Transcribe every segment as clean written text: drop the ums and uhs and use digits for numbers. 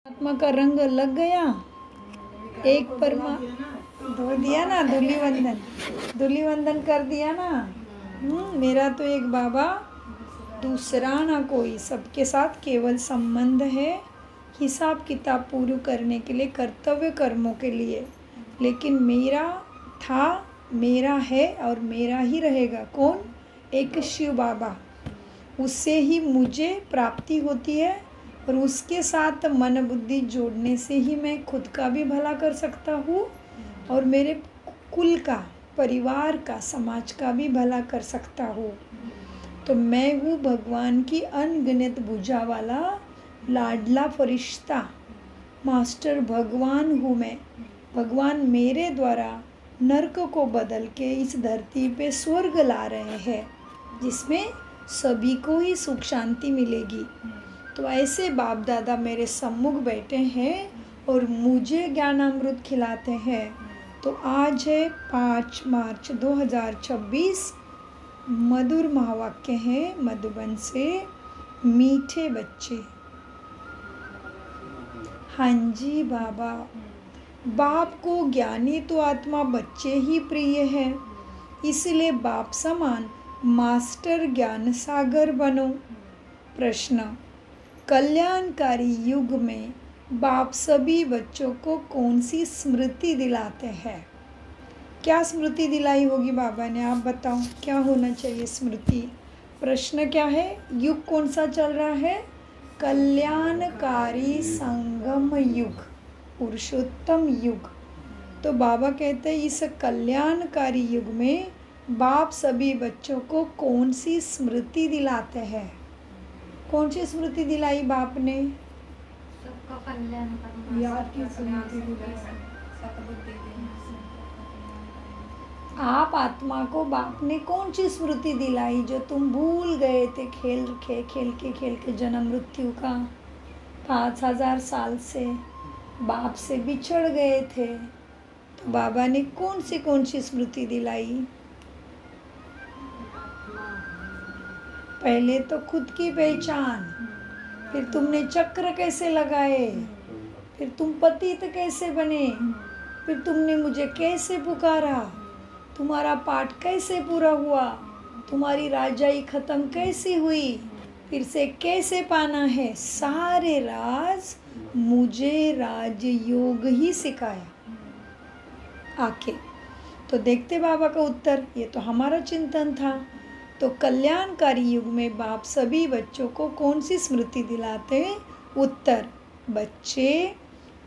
आत्मा का रंग लग गया। एक परमा धो दिया ना, धूली वंदन कर दिया ना। मेरा तो एक बाबा, दूसरा ना कोई, सबके साथ केवल संबंध है, हिसाब किताब पूरा करने के लिए, कर्तव्य कर्मों के लिए। लेकिन मेरा था, मेरा है और मेरा ही रहेगा। कौन? एक शिव बाबा। उससे ही मुझे प्राप्ति होती है और उसके साथ मन बुद्धि जोड़ने से ही मैं खुद का भी भला कर सकता हूँ और मेरे कुल का, परिवार का, समाज का भी भला कर सकता हूँ। तो मैं हूँ भगवान की अनगिनत भुजा वाला लाडला फरिश्ता, मास्टर भगवान हूँ मैं। भगवान मेरे द्वारा नरक को बदल के इस धरती पे स्वर्ग ला रहे हैं, जिसमें सभी को ही सुख शांति मिलेगी। तो ऐसे बाप दादा मेरे सम्मुख बैठे हैं और मुझे ज्ञानामृत खिलाते हैं। तो आज है 5 मार्च 2026। मधुर महावाक्य है मधुबन से, मीठे बच्चे। हाँ जी बाबा, बाप को ज्ञानी तो आत्मा बच्चे ही प्रिय है, इसलिए बाप समान मास्टर ज्ञान सागर बनो। प्रश्न: कल्याणकारी युग में बाप सभी बच्चों को कौन सी स्मृति दिलाते हैं? क्या स्मृति दिलाई होगी बाबा ने? आप बताओ, क्या होना चाहिए स्मृति? प्रश्न क्या है? युग कौन सा चल रहा है? कल्याणकारी संगम युग, पुरुषोत्तम युग। तो बाबा कहते हैं इस कल्याणकारी युग में बाप सभी बच्चों को कौन सी स्मृति दिलाते हैं? कौन सी स्मृति दिलाई बाप ने? सबका कल्याण करना, याद की स्मृति दिलाई। सद्बुद्धि देना। आप आत्मा को बाप ने कौन सी स्मृति दिलाई जो तुम भूल गए थे खेल के जन्म मृत्यु का? 5000 साल से बाप से बिछड़ गए थे, तो बाबा ने कौन सी स्मृति दिलाई? पहले तो खुद की पहचान, फिर तुमने चक्र कैसे लगाए, फिर तुम पतित कैसे बने, फिर तुमने मुझे कैसे पुकारा, तुम्हारा पाठ कैसे पूरा हुआ, तुम्हारी राजाई खत्म कैसी हुई, फिर से कैसे पाना है, सारे राज मुझे राजयोग ही सिखाया आके। तो देखते बाबा का उत्तर, ये तो हमारा चिंतन था। तो कल्याणकारी युग में बाप सभी बच्चों को कौन सी स्मृति दिलाते? उत्तर: बच्चे,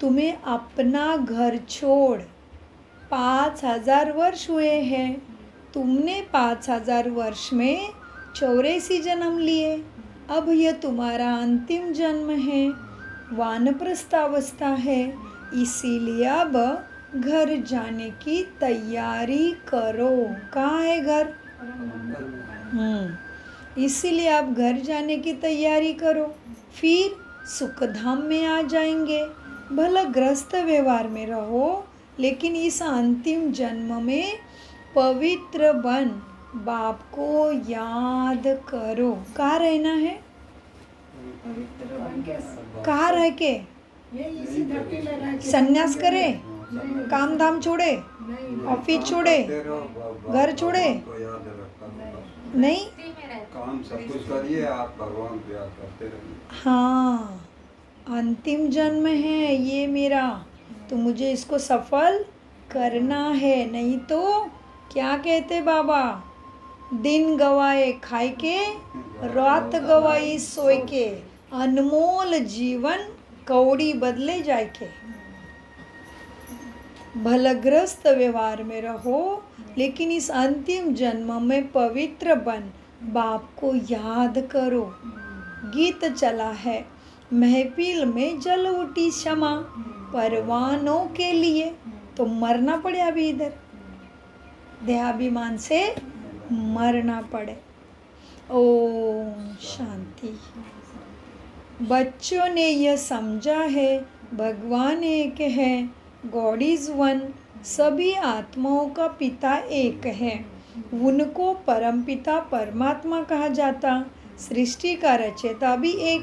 तुम्हें अपना घर छोड़ 5000 वर्ष हुए हैं। तुमने 5000 वर्ष में 84 जन्म लिए। अब यह तुम्हारा अंतिम जन्म है, वानप्रस्थ अवस्था है, इसीलिए अब घर जाने की तैयारी करो। कहाँ है घर? इसीलिए आप घर जाने की तैयारी करो, फिर सुखधाम में आ जाएंगे। भला ग्रस्त व्यवहार में रहो, लेकिन इस अंतिम जन्म में पवित्र बन बाप को याद करो। कहाँ रहना है? कहाँ रह के? संन्यास करे, काम धाम छोड़े, ऑफिस छोड़े, घर छोड़े? नहीं, काम सब कुछ करिए, आप भगवान को याद करते रहिए। हाँ, अंतिम जन्म है ये मेरा, तो मुझे इसको सफल करना है। नहीं तो क्या कहते बाबा? दिन गवाए खाए के, रात गवाई सोए के, अनमोल जीवन कौड़ी बदले जाए के। भलग्रस्त व्यवहार में रहो, लेकिन इस अंतिम जन्म में पवित्र बन बाप को याद करो। गीत चला है, महफिल में जल उठी क्षमा परवानों के लिए। तो मरना पड़े अभी इधर, देहाभिमान से मरना पड़े। ओम शांति। बच्चों ने यह समझा है भगवान एक है, गॉड इज वन। सभी आत्माओं का पिता एक है, उनको परमपिता परमात्मा कहा जाता। सृष्टि का रचयिता भी एक,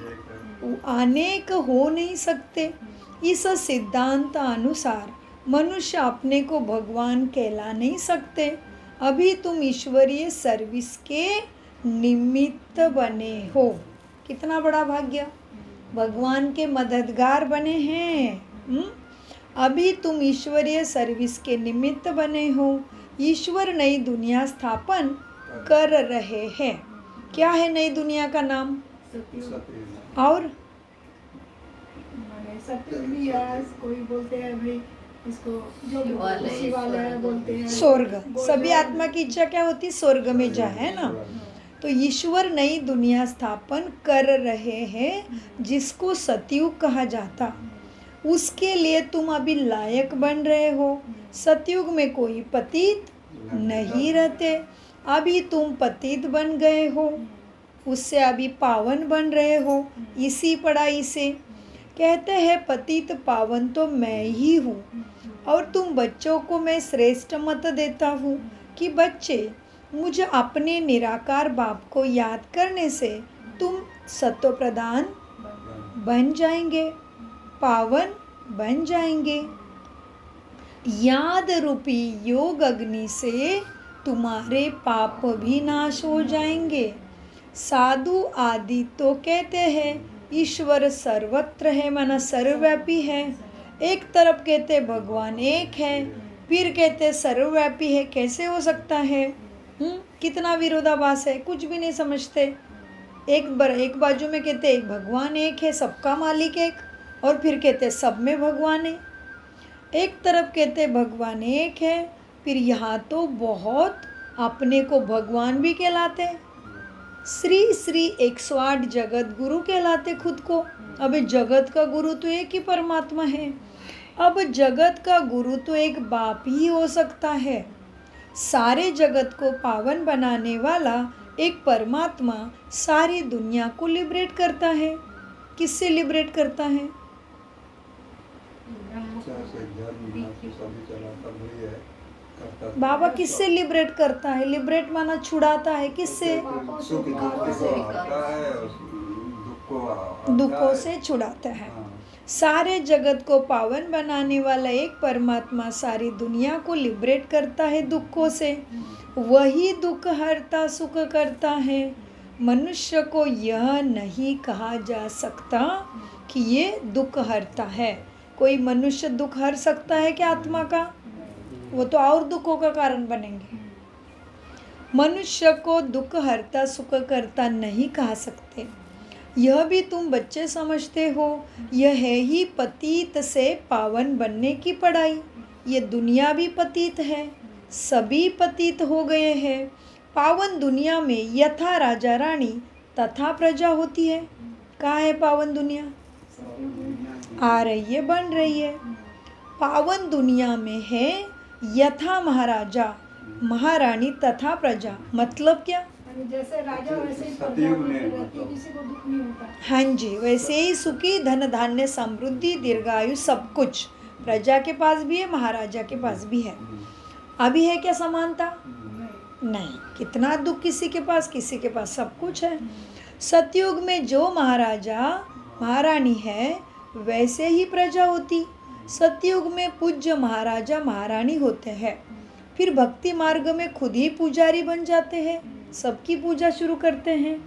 अनेक हो नहीं सकते। इस सिद्धांत अनुसार मनुष्य अपने को भगवान कहला नहीं सकते। अभी तुम ईश्वरीय सर्विस के निमित्त बने हो। कितना बड़ा भाग्य, भगवान के मददगार बने हैं। अभी तुम ईश्वरीय सर्विस के निमित्त बने हो। ईश्वर नई दुनिया स्थापन कर रहे हैं। क्या है नई दुनिया का नाम? सत्य और माने सत्युग भी है, कोई बोलते हैं भाई इसको जो शिवालय, शिवालय बोलते हैं, स्वर्ग। सभी आत्मा की इच्छा क्या होती? स्वर्ग में जाए, है ना। तो ईश्वर नई दुनिया स्थापन कर रहे हैं जिसको सतयुग कहा जाता। उसके लिए तुम अभी लायक बन रहे हो। सतयुग में कोई पतित नहीं रहते। अभी तुम पतित बन गए हो, उससे अभी पावन बन रहे हो। इसी पढ़ाई से कहते हैं पतित पावन तो मैं ही हूँ। और तुम बच्चों को मैं श्रेष्ठ मत देता हूँ कि बच्चे मुझे अपने निराकार बाप को याद करने से तुम सत्व प्रधान बन जाएंगे, पावन बन जाएंगे। याद रूपी योग अग्नि से तुम्हारे पाप भी नाश हो जाएंगे। साधु आदि तो कहते हैं ईश्वर सर्वत्र है, माना सर्वव्यापी है। एक तरफ कहते भगवान एक है, फिर कहते सर्वव्यापी है। कैसे हो सकता है? कितना विरोधाभास है, कुछ भी नहीं समझते। एक बाजू में कहते एक भगवान एक है, सबका मालिक एक, और फिर कहते सब में भगवान है। एक तरफ कहते भगवान एक है, फिर यहाँ तो बहुत अपने को भगवान भी कहलाते, श्री श्री 108 जगत गुरु कहलाते खुद को। अब जगत का गुरु तो एक ही परमात्मा है। अब जगत का गुरु तो एक बाप ही हो सकता है। सारे जगत को पावन बनाने वाला एक परमात्मा सारी दुनिया को लिबरेट करता है। किससे लिबरेट करता है? बाबा किससे लिबरेट करता है? लिबरेट माना छुड़ाता है। किससे? दुखों से छुड़ाता है। सारे जगत को पावन बनाने वाला एक परमात्मा सारी दुनिया को लिबरेट करता है दुखों से। वही दुख हरता सुख करता है। मनुष्य को यह नहीं कहा जा सकता कि ये दुख हरता है। कोई मनुष्य दुख हर सकता है क्या आत्मा का? वो तो और दुखों का कारण बनेंगे। मनुष्य को दुख हरता सुख करता नहीं कहा सकते। यह भी तुम बच्चे समझते हो। यह है ही पतित से पावन बनने की पढ़ाई। ये दुनिया भी पतित है, सभी पतित हो गए हैं। पावन दुनिया में यथा राजा रानी तथा प्रजा होती है। कहाँ है पावन दुनिया? आ रही है, बन रही है। पावन दुनिया में है यथा महाराजा महारानी तथा प्रजा। मतलब क्या? जैसे राजा वैसे ही सतयुग में रहती है, किसी को दुख नहीं होता। हाँ जी, वैसे ही सुखी धन धान्य समृद्धि दीर्घायु सब कुछ प्रजा के पास भी है, महाराजा के पास भी है। अभी है क्या समानता? नहीं। कितना दुख किसी के पास सब कुछ है। सतयुग में जो महाराजा महारानी है वैसे ही प्रजा होती। सतयुग में पूज्य महाराजा महारानी होते हैं। फिर भक्ति मार्ग में खुद ही पुजारी बन जाते हैं, सबकी पूजा शुरू करते हैं।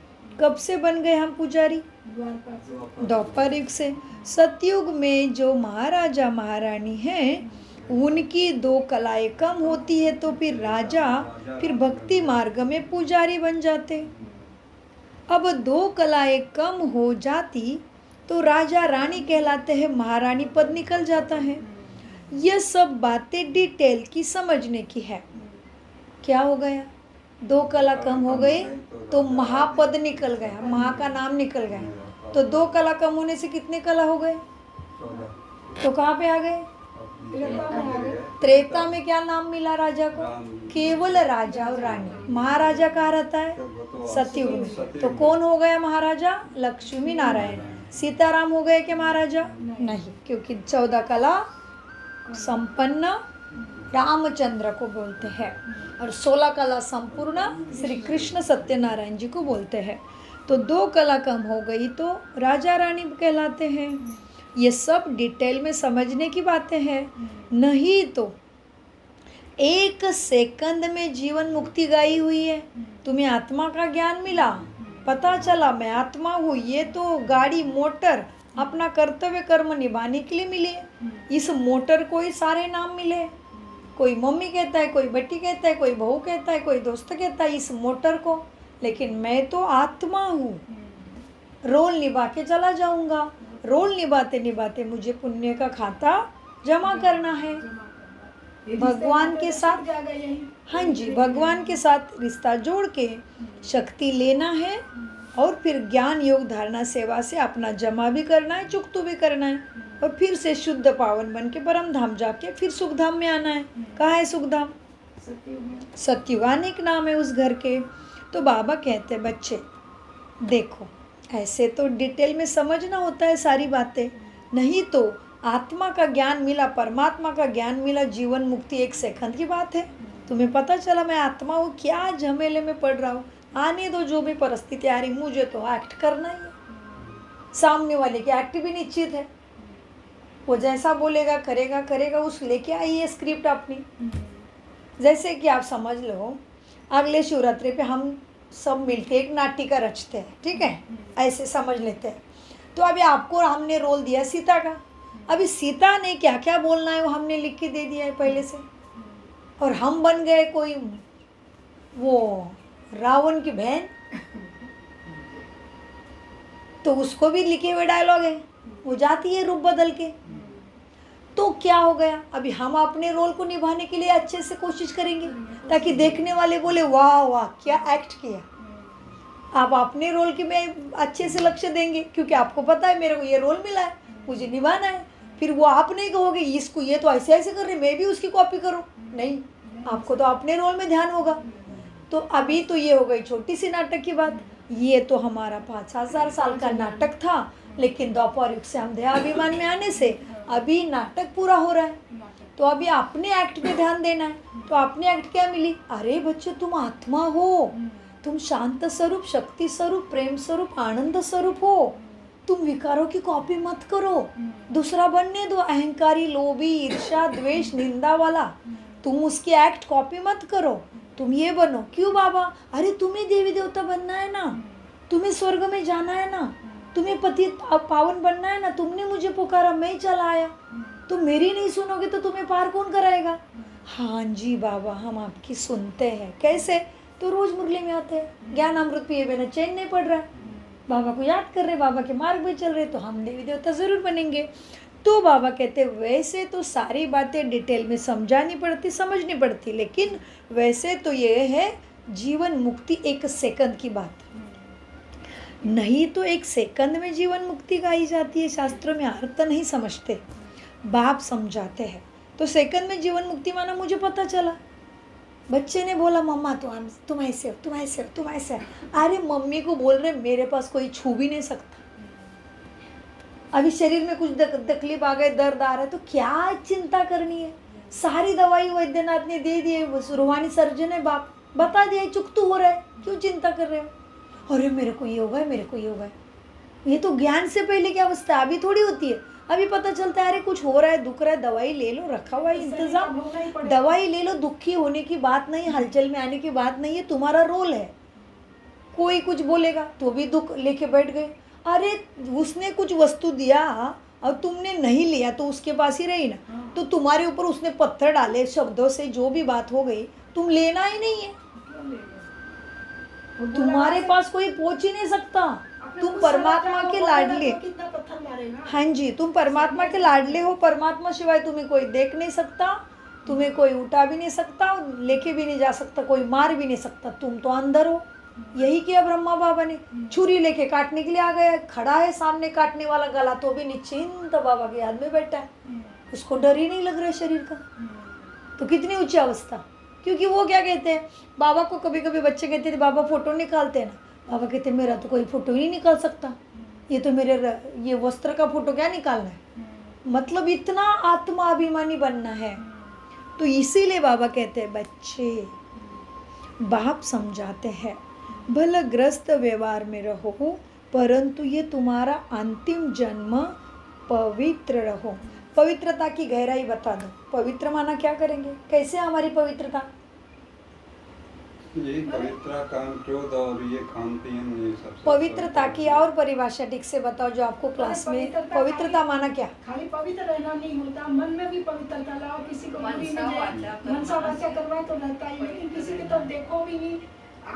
कब से बन गए हम पुजारी? द्वापर युग से। सतयुग में जो महाराजा महारानी हैं उनकी 2 कलाएं कम होती है, तो फिर राजा फिर भक्ति मार्ग में पुजारी बन जाते। अब 2 कलाएं कम हो जाती तो राजा रानी कहलाते हैं, महारानी पद निकल जाता है। यह सब बातें डिटेल की समझने की है। क्या हो गया? 2 कला कम हो गई तो महापद निकल गया, महा का नाम निकल गया। तो 2 कला कम होने से कितने कला हो गए? तो कहाँ पे आ गए? त्रेता में क्या नाम मिला राजा को? केवल राजा और रानी। महाराजा कहाँ रहता है? सतयुग में। तो कौन हो गया महाराजा? लक्ष्मी नारायण। सीताराम हो गए क्या महाराजा? नहीं, क्योंकि 14 कला संपन्न रामचंद्र को बोलते हैं और 16 कला संपूर्ण श्री कृष्ण सत्यनारायण जी को बोलते हैं। तो 2 कला कम हो गई तो राजा रानी कहलाते हैं। ये सब डिटेल में समझने की बातें हैं। नहीं तो 1 सेकंड में जीवन मुक्ति गाई हुई है। तुम्हें आत्मा का ज्ञान मिला, पता चला मैं आत्मा हूँ, ये तो गाड़ी मोटर अपना कर्तव्य कर्म निभाने के लिए मिली है। इस मोटर को ही सारे नाम मिले। कोई मम्मी कहता है, कोई बेटी कहता है, कोई बहू कहता है, कोई दोस्त कहता है इस मोटर को, लेकिन मैं तो आत्मा हूँ। रोल निभा के चला जाऊंगा। रोल निभाते निभाते मुझे पुण्य का खाता जमा करना है। भगवान के साथ, जाएगा यही। हाँ जी, भगवान के साथ रिश्ता जोड़ के शक्ति लेना है और फिर ज्ञान योग धारणा सेवा से अपना जमा भी करना है, चुकतू भी करना है और फिर से शुद्ध पावन बन के परम धाम जाके फिर सुखधाम में आना है। कहाँ है सुखधाम? सत्यवान एक नाम है उस घर के। तो बाबा कहते हैं बच्चे देखो, ऐसे तो डिटेल में समझना होता है सारी बातें, नहीं तो आत्मा का ज्ञान मिला, परमात्मा का ज्ञान मिला, जीवन मुक्ति 1 सेकंड की बात है। तुम्हें पता चला मैं आत्मा हूँ, क्या झमेले में पड़ रहा हूँ, आने दो जो भी परिस्थिति आ रही, मुझे तो एक्ट करना ही है। सामने वाले की एक्ट भी निश्चित है, वो जैसा बोलेगा करेगा करेगा, उस लेके आई है स्क्रिप्ट अपनी। जैसे कि आप समझ लो अगले शिवरात्रि पे हम सब मिलके एक नाटिका रचते हैं, ठीक है, ऐसे समझ लेते हैं। तो अभी आपको हमने रोल दिया सीता का, अभी सीता ने क्या क्या बोलना है वो हमने लिख के दे दिया है पहले से, और हम बन गए कोई वो रावण की बहन, तो उसको भी लिखे हुए डायलॉग है, वो जाती है रूप बदल के। तो क्या हो गया, अभी हम अपने रोल को निभाने के लिए अच्छे से कोशिश करेंगे ताकि देखने वाले बोले वाह वाह क्या एक्ट किया। आप अपने रोल के में अच्छे से लक्ष्य देंगे क्योंकि आपको पता है मेरे को ये रोल मिला है, मुझे निभाना है। फिर वो आप नहीं कहोगे इसको ये तो ऐसे ऐसे कर रहे, मैं भी उसकी कॉपी करूं, नहीं, आपको तो अपने रोल में ध्यान होगा। तो अभी तो ये हो गई छोटी सी नाटक की बात। ये तो हमारा 5000 साल का नाटक था, लेकिन द्वापर युग से हम देहाभिमान में आने से अभी नाटक पूरा हो रहा है। तो अभी अपने एक्ट पे ध्यान देना है। तो अपने एक्ट क्या मिली, अरे बच्चों तुम आत्मा हो, तुम शांत स्वरूप, शक्ति स्वरूप, प्रेम स्वरूप, आनंद स्वरूप हो। तुम विकारों की कॉपी मत करो, दूसरा बनने दो, अहंकारी, लोभी, ईर्ष्या, द्वेष, निंदा वाला, तुम उसकी एक्ट कॉपी मत करो, तुम ये बनो। क्यों बाबा? अरे तुम्हें देवी देवता बनना है ना, तुम्हें स्वर्ग में जाना है ना, तुम्हें पति पावन बनना है ना, तुमने मुझे पुकारा, मैं चला आया, तो मेरी नहीं सुनोगे तो तुम्हें पार कौन कराएगा? हाँ जी बाबा, हम आपकी सुनते हैं। कैसे? तो रोज मुरली में आते हैं, ज्ञान अमृत पिए बिना चैन नहीं पड़ रहा है, बाबा को याद कर रहे, बाबा के मार्ग में चल रहे, तो हम देवी देवता जरूर बनेंगे। तो बाबा कहते वैसे तो सारी बातें डिटेल में समझानी पड़ती, समझनी पड़ती, लेकिन वैसे तो ये है जीवन मुक्ति 1 सेकंड की बात, नहीं तो 1 सेकंड में जीवन मुक्ति गाई जाती है। शास्त्रों में अर्थ नहीं समझते, बाप समझाते हैं। तो सेकंड में जीवन मुक्ति माना मुझे पता चला। बच्चे ने बोला मम्मा तुम ऐसे हो, तुम ऐसे हो, तुम ऐसे हो। अरे मम्मी को बोल रहे मेरे पास कोई छू भी नहीं सकता, अभी शरीर में कुछ तकलीफ आ गए, दर्द आ रहा है, तो क्या चिंता करनी है? सारी दवाई वैद्यनाथ ने दे दी है, रूहानी सर्जन है बाप, बता दिया चुकतू हो रहा है, क्यों चिंता कर रहे हो? अरे मेरे को ये होगा, मेरे को ये होगा। ये तो ज्ञान से पहले की अवस्था, अभी थोड़ी होती है। अभी पता चलता है अरे कुछ हो रहा है, दुख रहा है, दवाई ले लो, रखा हुआ है इंतजाम, दवाई ले लो। दुखी होने की बात नहीं, हलचल में आने की बात नहीं है, तुम्हारा रोल है। कोई कुछ बोलेगा तो भी दुख लेके बैठ गए। अरे उसने कुछ वस्तु दिया और तुमने नहीं लिया तो उसके पास ही रही ना, तो तुम्हारे ऊपर उसने पत्थर डाले शब्दों से, जो भी बात हो गई, तुम लेना ही नहीं है, तुम्हारे पास कोई पहुंच ही नहीं सकता। तुम परमात्मा के लाडले, हाँ जी, तुम परमात्मा के लाडले हो। परमात्मा सिवाय तुम्हें कोई देख नहीं सकता, तुम्हें कोई उठा भी नहीं सकता, लेके भी नहीं जा सकता, कोई मार भी नहीं सकता, तुम तो अंदर हो। यही किया ब्रह्मा बाबा ने, छुरी लेके काटने के लिए आ गया, खड़ा है सामने काटने वाला गला, तो भी निश्चिंत बाबा के याद में बैठा है, उसको डर ही नहीं लग रहा है शरीर का। तो कितनी ऊंची अवस्था। क्योंकि वो क्या कहते हैं, बाबा को कभी कभी बच्चे कहते थे बाबा फोटो निकालते हैं ना, बाबा कहते मेरा तो कोई फोटो ही नहीं निकाल सकता, ये तो मेरे ये वस्त्र का फोटो क्या निकालना है। मतलब इतना आत्माभिमानी बनना है। तो इसीलिए बाबा कहते हैं बच्चे, बाप समझाते हैं भले ग्रस्त व्यवहार में रहो, परंतु ये तुम्हारा अंतिम जन्म पवित्र रहो। पवित्रता की गहराई बता दो। पवित्र माना क्या करेंगे, कैसे हमारी पवित्रता? यही पवित्र काम क्रोध और ये खान पीन ये सब पवित्रता की और परिभाषा ठीक से बताओ जो आपको क्लास में। पवित्रता माना क्या? खाली पवित्र रहना नहीं होता, मन में भी पवित्रता लाओ। किसी को बुरी नजर मनसा वाचा करवा तो रहता ही, लेकिन किसी की तरफ देखो भी नहीं,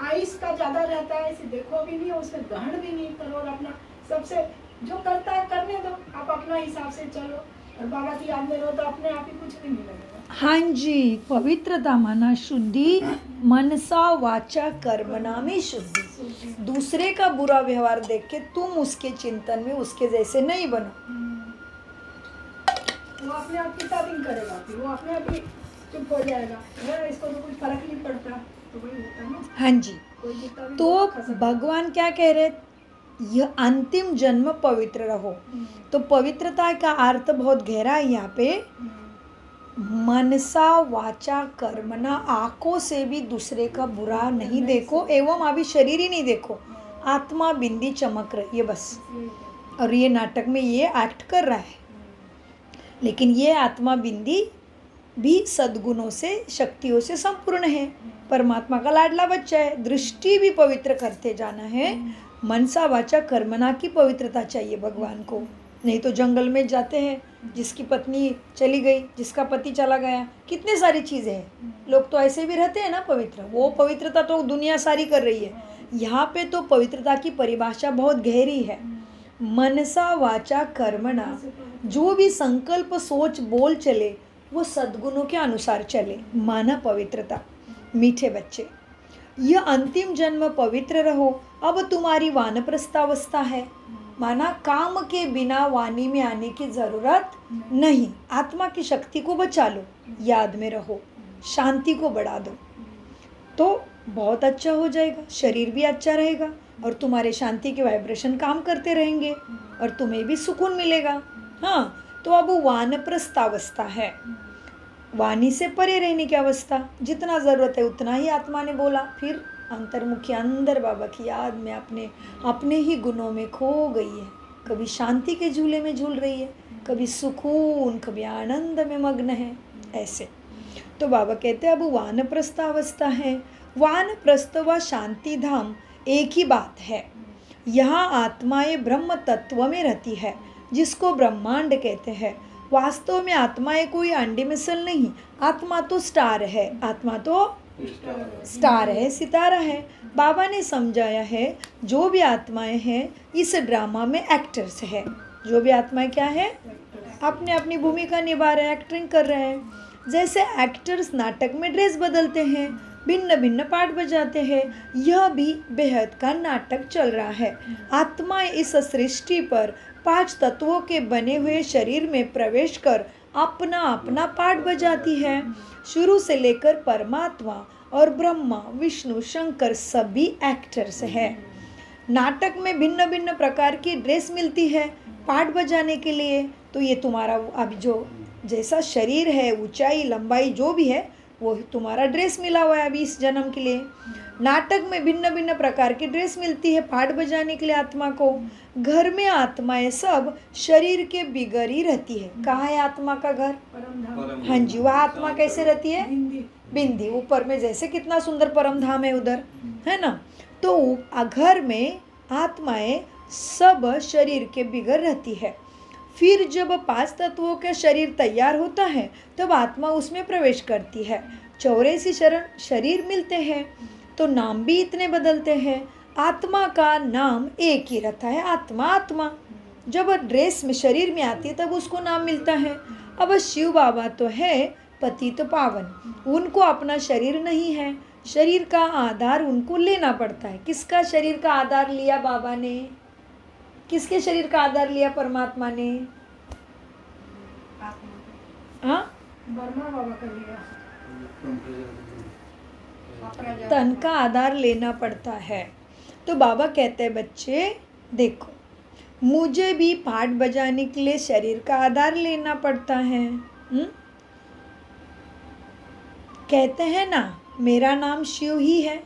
आइस का ज्यादा रहता है, इसे देखो भी नहीं, उसमें ग्रहण भी नहीं करो, और अपना सबसे जो करता है करने दो, आप अपना हिसाब से चलो, और बाबा की याद में रहो तो अपने आप ही कुछ भी नहीं लगेगा। हाँ जी, पवित्रता माना शुद्धि, मनसा वाचा कर्मणा में शुद्धि। दूसरे का बुरा व्यवहार देख के तुम उसके चिंतन में उसके जैसे नहीं बनो। वो अपने आप की तारीफ करेगा, फिर वो अपने आप ही चुप हो जाएगा, इसको तो कुछ फर्क नहीं पड़ता, तो वही होता है ना। हाँ जी, कोई जितना भी तो बोलो, खा सकता है। भगवान क्या कह रहे, यह अंतिम जन्म पवित्र रहो। तो पवित्रता का अर्थ बहुत गहरा है यहाँ पे। मनसा वाचा कर्मणा, आंखों से भी दूसरे का बुरा नहीं देखो, एवं अभी शरीर ही नहीं देखो, आत्मा बिंदी चमक रही है बस। और ये नाटक में ये एक्ट कर रहा है, लेकिन ये आत्मा बिंदी भी सद्गुणों से शक्तियों से संपूर्ण है, परमात्मा का लाडला बच्चा है। दृष्टि भी पवित्र करते जाना है। मनसा वाचा कर्मणा की पवित्रता चाहिए भगवान को, नहीं तो जंगल में जाते हैं, जिसकी पत्नी चली गई, जिसका पति चला गया, कितने सारी चीज़ें हैं। लोग तो ऐसे भी रहते हैं ना पवित्र, वो पवित्रता तो दुनिया सारी कर रही है। यहाँ पे तो पवित्रता की परिभाषा बहुत गहरी है। मनसा वाचा कर्मणा, जो भी संकल्प सोच बोल चले वो सद्गुणों के अनुसार चले, माना पवित्रता। मीठे बच्चे, यह अंतिम जन्म पवित्र रहो। अब तुम्हारी वानप्रस्थावस्था है, माना काम के बिना वाणी में आने की जरूरत नहीं। आत्मा की शक्ति को बचा लो, याद में रहो, शांति को बढ़ा दो, तो बहुत अच्छा हो जाएगा। शरीर भी अच्छा रहेगा और तुम्हारे शांति के वाइब्रेशन काम करते रहेंगे और तुम्हें भी सुकून मिलेगा। हाँ, तो अब वानप्रस्थावस्था है, वाणी से परे रहने की अवस्था। जितना ज़रूरत है उतना ही आत्मा ने बोला। फिर अंतर्मुखी अंदर बाबा की याद में अपने ही गुणों में खो गई है। कभी शांति के झूले में झूल रही है, कभी सुकून, कभी आनंद में मग्न है, ऐसे। तो बाबा कहते हैं अब वानप्रस्थ अवस्था है। वानप्रस्थ व शांति धाम एक ही बात है। यहाँ आत्माएं ब्रह्म तत्व में रहती है, जिसको ब्रह्मांड कहते हैं। वास्तव में आत्माएं कोई अंडे मिसल नहीं, आत्मा तो स्टार है, आत्मा तो स्टार है, सितारा है। बाबा ने समझाया है जो भी आत्माएं हैं इस ड्रामा में एक्टर्स है। जो भी आत्माएं क्या है, अपने अपनी भूमिका निभा रहे हैं, एक्टिंग कर रहे हैं। जैसे एक्टर्स नाटक में ड्रेस बदलते हैं, भिन्न भिन्न पार्ट बजाते हैं, यह भी बेहद का नाटक चल रहा है। आत्मा इस सृष्टि पर 5 तत्वों के बने हुए शरीर में प्रवेश कर अपना अपना पार्ट बजाती है। शुरू से लेकर परमात्मा और ब्रह्मा, विष्णु, शंकर सभी एक्टर्स हैं। नाटक में भिन्न भिन्न प्रकार की ड्रेस मिलती है पार्ट बजाने के लिए। तो ये तुम्हारा अभी जो जैसा शरीर है, ऊंचाई लंबाई जो भी है, वो तुम्हारा ड्रेस मिला हुआ है अभी इस जन्म के लिए। नाटक में भिन्न भिन्न प्रकार की ड्रेस मिलती है पार्ट बजाने के लिए आत्मा को। घर में आत्माएं सब शरीर के बिगर ही रहती है। कहाँ है आत्मा का घर? हाँ जी, वह आत्मा कैसे रहती है? बिंदी ऊपर में, जैसे कितना सुंदर परम धाम है उधर, है ना। तो घर में आत्माएं सब शरीर के बिगर रहती है। फिर जब 5 तत्वों का शरीर तैयार होता है तब आत्मा उसमें प्रवेश करती है। 84 शरीर मिलते हैं तो नाम भी इतने बदलते हैं। आत्मा का नाम एक ही रहता है, आत्मा आत्मा। जब ड्रेस में शरीर में आती है तब उसको नाम मिलता है। अब शिव बाबा तो है पतित पावन, उनको अपना शरीर नहीं है, शरीर का आधार उनको लेना पड़ता है। किसका शरीर का आधार लिया बाबा ने? किसके शरीर का आधार लिया परमात्मा ने? हाँ, वर्मा बाबा का लिया। तन का आधार लेना पड़ता है। तो बाबा कहते हैं बच्चे देखो, मुझे भी पाठ बजाने के लिए शरीर का आधार लेना पड़ता है। कहते हैं ना मेरा नाम शिव ही है।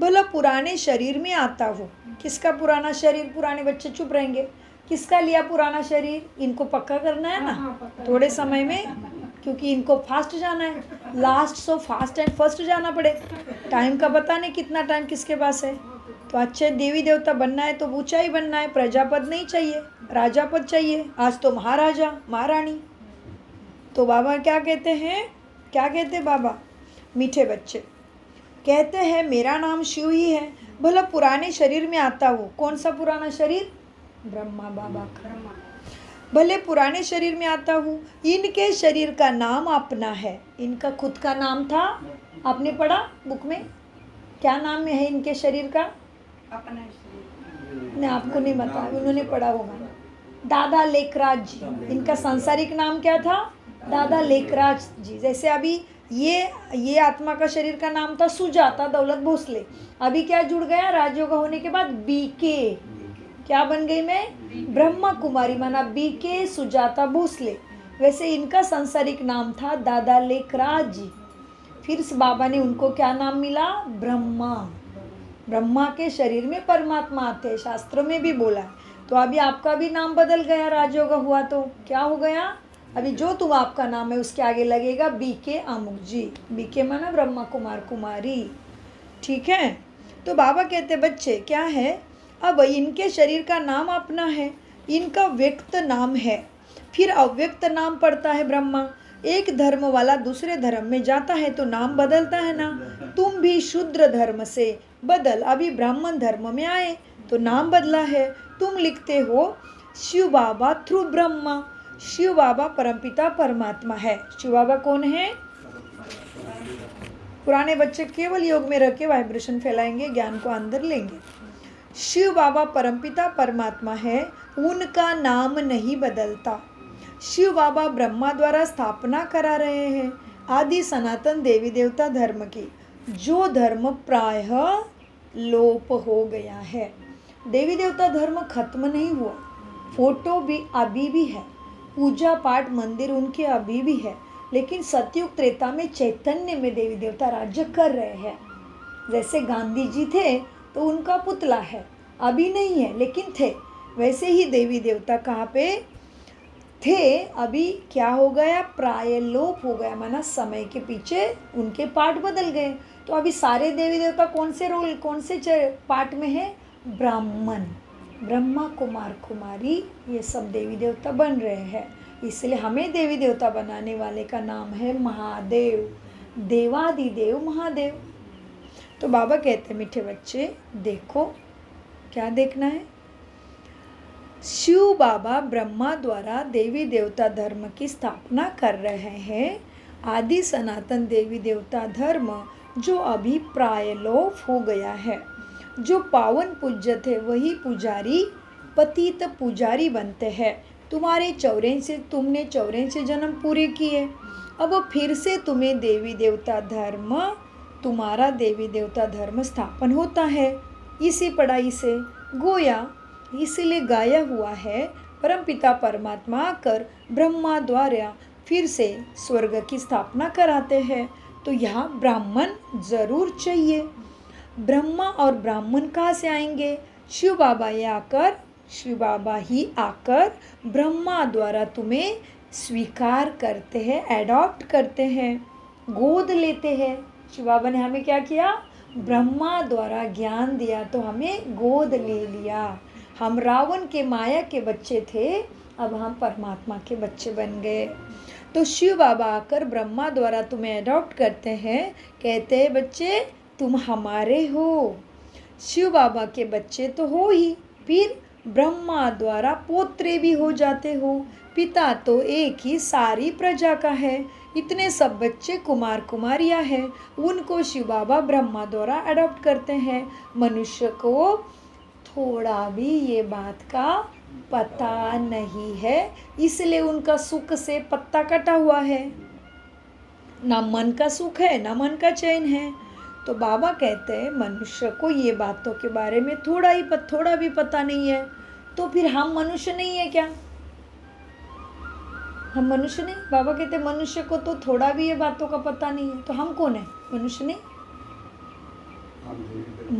बोला पुराने शरीर में आता हूँ। किसका पुराना शरीर? पुराने बच्चे चुप रहेंगे। किसका लिया पुराना शरीर? इनको पक्का करना है ना थोड़े समय में, क्योंकि इनको फास्ट जाना है। Last so fast and first जाना पड़े। टाइम का पता नहीं कितना टाइम किसके पास है। तो अच्छे देवी देवता बनना है तो ऊंचाई बनना है। प्रजापद नहीं चाहिए, राजा पद चाहिए। आज तो महाराजा महारानी। तो बाबा क्या कहते हैं? क्या कहते बाबा? मीठे बच्चे कहते हैं मेरा नाम शिव ही है। बोला पुराने शरीर में आता हूँ। कौन सा पुराना शरीर? ब्रह्मा बाबा का। भले पुराने शरीर में आता हूँ। इनके शरीर का नाम अपना है। इनका खुद का नाम था, आपने पढ़ा बुक में? क्या नाम है इनके शरीर का? अपना शरीर। नहीं, आपको नहीं बता, उन्होंने पढ़ा होगा। दादा लेखराज जी, इनका सांसारिक नाम क्या था? दादा लेखराज जी। जैसे अभी ये आत्मा का शरीर का नाम था सुजाता दौलत भोसले। अभी क्या जुड़ गया? राजयोग होने के बाद बीके क्या बन गई मैं? ब्रह्मा कुमारी, माना बीके सुजाता भोसले। वैसे इनका सांसारिक नाम था दादा लेखराज जी। फिर इस बाबा ने उनको क्या नाम मिला? ब्रह्मा। ब्रह्मा के शरीर में परमात्मा आते हैं, शास्त्रों में भी बोला है। तो अभी आपका भी नाम बदल गया, राजयोग हुआ तो क्या हो गया? अभी जो तुम आपका नाम है उसके आगे लगेगा बीके अमुक जी। बीके माना ब्रह्मा कुमार कुमारी। ठीक है। तो बाबा कहते बच्चे क्या है? अब इनके शरीर का नाम अपना है, इनका व्यक्त नाम है, फिर अव्यक्त नाम पड़ता है ब्रह्मा। एक धर्म वाला दूसरे धर्म में जाता है तो नाम बदलता है ना। तुम भी शूद्र धर्म से बदल अभी ब्राह्मण धर्म में आए तो नाम बदला है। तुम लिखते हो शिव बाबा थ्रू ब्रह्मा। शिव बाबा परमपिता परमात्मा है। शिव बाबा कौन है? पुराने बच्चे केवल योग में रह के वाइब्रेशन फैलाएंगे, ज्ञान को अंदर लेंगे। शिव बाबा परमपिता परमात्मा है, उनका नाम नहीं बदलता। शिव बाबा ब्रह्मा द्वारा स्थापना करा रहे हैं आदि सनातन देवी देवता धर्म की, जो धर्म प्रायः लोप हो गया है। देवी देवता धर्म खत्म नहीं हुआ, फोटो भी अभी भी है, पूजा पाठ मंदिर उनके अभी भी है, लेकिन सतयुग त्रेता में चैतन्य में देवी देवता राज्य कर रहे हैं। जैसे गांधी जी थे तो उनका पुतला है, अभी नहीं है लेकिन थे। वैसे ही देवी देवता कहाँ पे थे, अभी क्या हो गया? प्राय लोप हो गया, माना समय के पीछे उनके पार्ट बदल गए। तो अभी सारे देवी देवता कौन से पार्ट में है? ब्राह्मण, ब्रह्मा कुमार कुमारी, ये सब देवी देवता बन रहे हैं। इसलिए हमें देवी देवता बनाने वाले का नाम है महादेव, देवादिदेव महादेव। तो बाबा कहते हैं मीठे बच्चे देखो, क्या देखना है? शिव बाबा ब्रह्मा द्वारा देवी देवता धर्म की स्थापना कर रहे हैं। आदि सनातन देवी देवता धर्म जो अभी प्राय लोप हो गया है। जो पावन पूज्य थे वही पुजारी पतित पुजारी बनते हैं। तुमने 84 जन्म पूरे किए, अब फिर से तुम्हें देवी देवता धर्म, तुम्हारा देवी देवता धर्म स्थापन होता है। इसी पढ़ाई से गोया, इसलिए गाया हुआ है परमपिता परमात्मा आकर ब्रह्मा द्वारा फिर से स्वर्ग की स्थापना कराते हैं। तो यहाँ ब्राह्मण जरूर चाहिए। ब्रह्मा और ब्राह्मण कहाँ से आएंगे? शिव बाबा ही आकर ब्रह्मा द्वारा तुम्हें स्वीकार करते हैं, एडॉप्ट करते हैं, गोद लेते हैं। शिव बाबा ने हमें क्या किया? ब्रह्मा द्वारा ज्ञान दिया तो हमें गोद ले लिया। हम रावण के माया के बच्चे थे, अब हम परमात्मा के बच्चे बन गए। तो शिव बाबा आकर ब्रह्मा द्वारा तुम्हें अडॉप्ट करते हैं, कहते हैं बच्चे तुम हमारे हो। शिव बाबा के बच्चे तो हो ही, फिर ब्रह्मा द्वारा पोत्रे भी हो जाते हो। पिता तो एक ही सारी प्रजा का है, इतने सब बच्चे कुमार कुमारियाँ हैं, उनको शिव बाबा ब्रह्मा द्वारा अडॉप्ट करते हैं। मनुष्य को थोड़ा भी ये बात का पता नहीं है, इसलिए उनका सुख से पत्ता कटा हुआ है। ना मन का सुख है ना मन का चैन है। तो बाबा कहते हैं मनुष्य को ये बातों के बारे में थोड़ा भी पता नहीं है, तो फिर हम मनुष्य नहीं है क्या? हम मनुष्य नहीं? बाबा कहते हैं मनुष्य को तो थोड़ा भी ये बातों का पता नहीं है, तो हम कौन है? मनुष्य नहीं।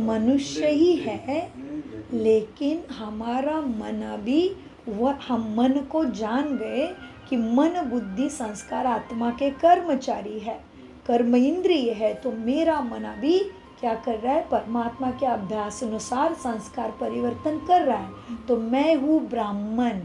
मनुष्य ही है, लेकिन हमारा मन अभी वह हम मन को जान गए कि मन बुद्धि संस्कार आत्मा के कर्मचारी है, कर्म इंद्रिय है। तो मेरा मन अभी क्या कर रहा है? परमात्मा के अभ्यास अनुसार संस्कार परिवर्तन कर रहा है। तो मैं हूँ ब्राह्मण,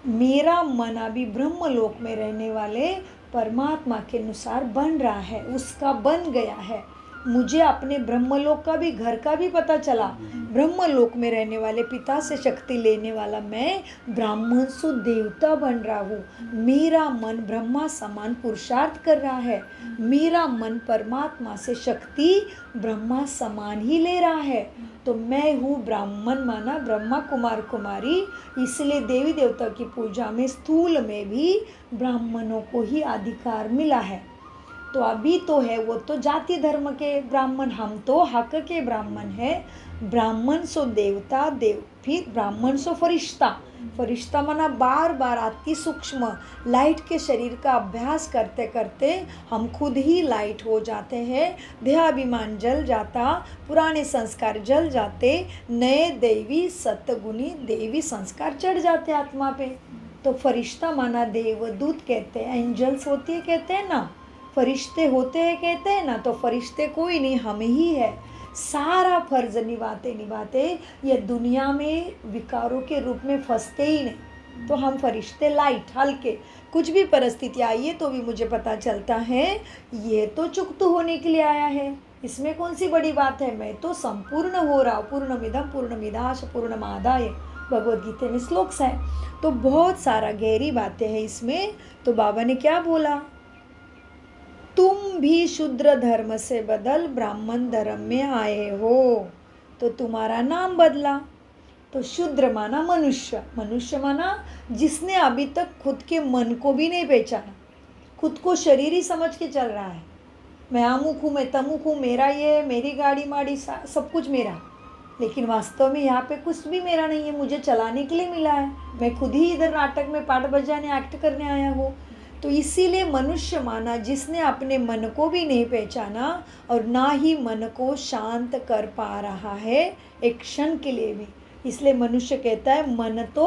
मेरा मन अभी ब्रह्मलोक में रहने वाले परमात्मा के अनुसार बन रहा है, उसका बन गया है। मुझे अपने ब्रह्मलोक का भी, घर का भी पता चला। ब्रह्मलोक में रहने वाले पिता से शक्ति लेने वाला मैं ब्राह्मण सु देवता बन रहा हूँ। मेरा मन ब्रह्मा समान पुरुषार्थ कर रहा है, मेरा मन परमात्मा से शक्ति ब्रह्मा समान ही ले रहा है। तो मैं हूँ ब्राह्मण माना ब्रह्मा कुमार कुमारी, इसलिए देवी देवता की पूजा में स्थूल में भी ब्राह्मणों को ही अधिकार मिला है। तो अभी तो है वो तो जाति धर्म के ब्राह्मण, हम तो हक के ब्राह्मण हैं। ब्राह्मण सो देवता, देव फिर ब्राह्मण सो फरिश्ता। फरिश्ता माना बार बार अति सूक्ष्म लाइट के शरीर का अभ्यास करते करते हम खुद ही लाइट हो जाते हैं। देहाभिमान जल जाता, पुराने संस्कार जल जाते, नए दैवी सतगुणी देवी संस्कार चढ़ जाते आत्मा पे। तो फरिश्ता माना देवदूत कहते हैं, एंजल्स होती है कहते हैं ना, फरिश्ते होते हैं कहते हैं ना। तो फरिश्ते कोई नहीं, हम ही है। सारा फर्ज निभाते निभाते ये दुनिया में विकारों के रूप में फंसते ही नहीं। तो हम फरिश्ते लाइट हल्के, कुछ भी परिस्थिति आई है तो भी मुझे पता चलता है ये तो चुक्त होने के लिए आया है, इसमें कौन सी बड़ी बात है। मैं तो संपूर्ण हो रहा हूँ, पूर्णमिदं पूर्णमिदाश पूर्णमादाय भगवद गीता में श्लोक्स है। तो बहुत सारा गहरी बातें हैं इसमें। तो बाबा ने क्या बोला, तुम भी शूद्र धर्म से बदल ब्राह्मण धर्म में आए हो, तो तुम्हारा नाम बदला। तो शूद्र माना मनुष्य, मनुष्य माना जिसने अभी तक खुद के मन को भी नहीं पहचाना, खुद को शरीर ही समझ के चल रहा है। मैं अमुक हूँ, मैं तमुक हूँ, मेरा ये, मेरी गाड़ी माड़ी सब कुछ मेरा, लेकिन वास्तव में यहाँ पे कुछ भी मेरा नहीं है। मुझे चलाने के लिए मिला है, मैं खुद ही इधर नाटक में पाठ बजाने एक्ट करने आया हूँ। तो इसीलिए मनुष्य माना जिसने अपने मन को भी नहीं पहचाना और ना ही मन को शांत कर पा रहा है एक क्षण के लिए भी। इसलिए मनुष्य कहता है मन तो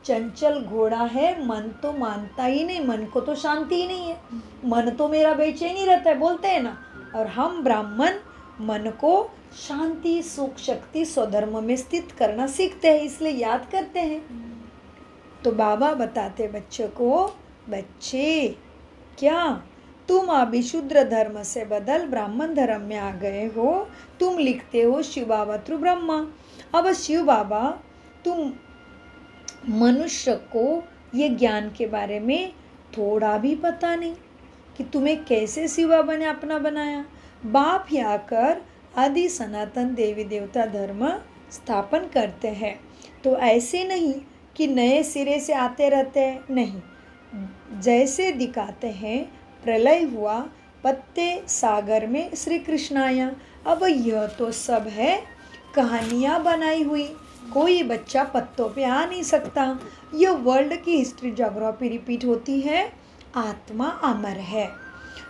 चंचल घोड़ा है, मन तो मानता ही नहीं, मन को तो शांति ही नहीं है, मन तो मेरा बेचैन ही रहता है, बोलते हैं ना। और हम ब्राह्मण मन को शांति सुख शक्ति स्वधर्म में स्थित करना सीखते हैं, इसलिए याद करते हैं। तो बाबा बताते बच्चों को, बच्चे क्या तुम अभी शूद्र धर्म से बदल ब्राह्मण धर्म में आ गए हो। तुम लिखते हो शिव बाबा थ्रू ब्रह्मा। अब शिव बाबा तुम मनुष्य को ये ज्ञान के बारे में थोड़ा भी पता नहीं कि तुम्हें कैसे शिव बाबा ने अपना बनाया। बाप ही आकर आदि सनातन देवी देवता धर्म स्थापन करते हैं। तो ऐसे नहीं कि नए सिरे से आते रहते हैं, नहीं, जैसे दिखाते हैं प्रलय हुआ, पत्ते सागर में श्री कृष्ण आया। अब यह तो सब है कहानियाँ बनाई हुई, कोई बच्चा पत्तों पे आ नहीं सकता। यह वर्ल्ड की हिस्ट्री ज्योग्राफी रिपीट होती है। आत्मा अमर है,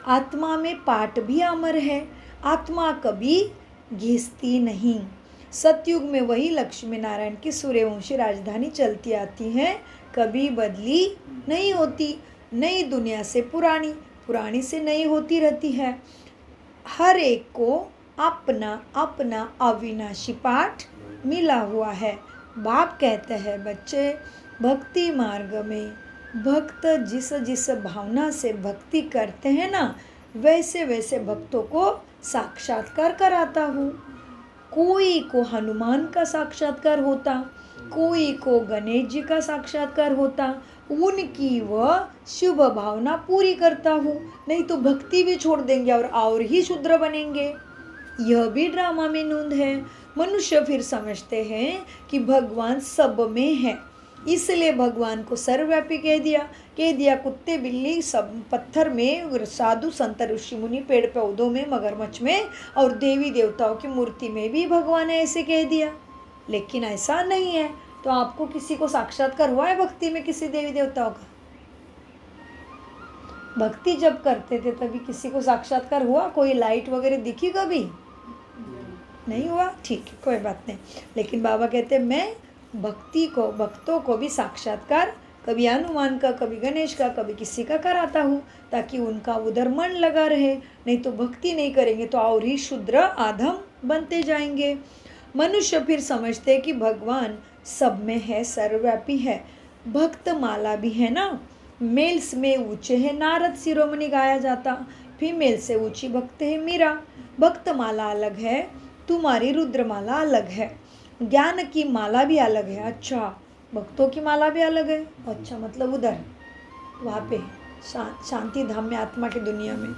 आत्मा में पाठ भी अमर है, आत्मा कभी घिसती नहीं। सतयुग में वही लक्ष्मी नारायण की सूर्यवंशी राजधानी चलती आती है, कभी बदली नहीं होती। नई दुनिया से पुरानी, पुरानी से नई होती रहती है। हर एक को अपना अपना अविनाशी पाठ मिला हुआ है। बाप कहते हैं बच्चे, भक्ति मार्ग में भक्त जिस जिस भावना से भक्ति करते हैं ना, वैसे वैसे भक्तों को साक्षात्कार कराता हूँ। कोई को हनुमान का साक्षात्कार होता, कोई को गणेश जी का साक्षात्कार होता, उनकी वह शुभ भावना पूरी करता हूँ। नहीं तो भक्ति भी छोड़ देंगे और ही शूद्र बनेंगे। यह भी ड्रामा में नूंद है। मनुष्य फिर समझते हैं कि भगवान सब में है, इसलिए भगवान को सर्वव्यापी कह दिया। कुत्ते बिल्ली सब पत्थर में, साधु संत ऋषि मुनि पेड़ पौधों में, मगरमच्छ में और देवी देवताओं की मूर्ति में भी भगवान ने ऐसे कह दिया। लेकिन ऐसा नहीं है। तो आपको किसी को साक्षात्कार हुआ है भक्ति में किसी देवी देवताओं का? भक्ति जब करते थे तभी किसी को साक्षात्कार हुआ? कोई लाइट वगैरह दिखी कभी? नहीं हुआ, ठीक है, कोई बात नहीं। लेकिन बाबा कहते मैं भक्तों को भी साक्षात्कार कभी हनुमान का, कभी गणेश का, कभी किसी का कराता हूँ, ताकि उनका उधर मन लगा रहे। नहीं तो भक्ति नहीं करेंगे तो और ही शूद्र आधम बनते जाएंगे। मनुष्य फिर समझते कि भगवान सब में है, सर्वव्यापी है। भक्त माला भी है ना, मेल्स में ऊंचे है नारद शिरोमणि गाया जाता, फीमेल से ऊंची भक्त है मीरा। भक्त माला अलग है, तुम्हारी रुद्रमाला अलग है, ज्ञान की माला भी अलग है। अच्छा, भक्तों की माला भी अलग है। अच्छा, मतलब उधर वहाँ पे शांति धाम में, आत्मा की दुनिया में,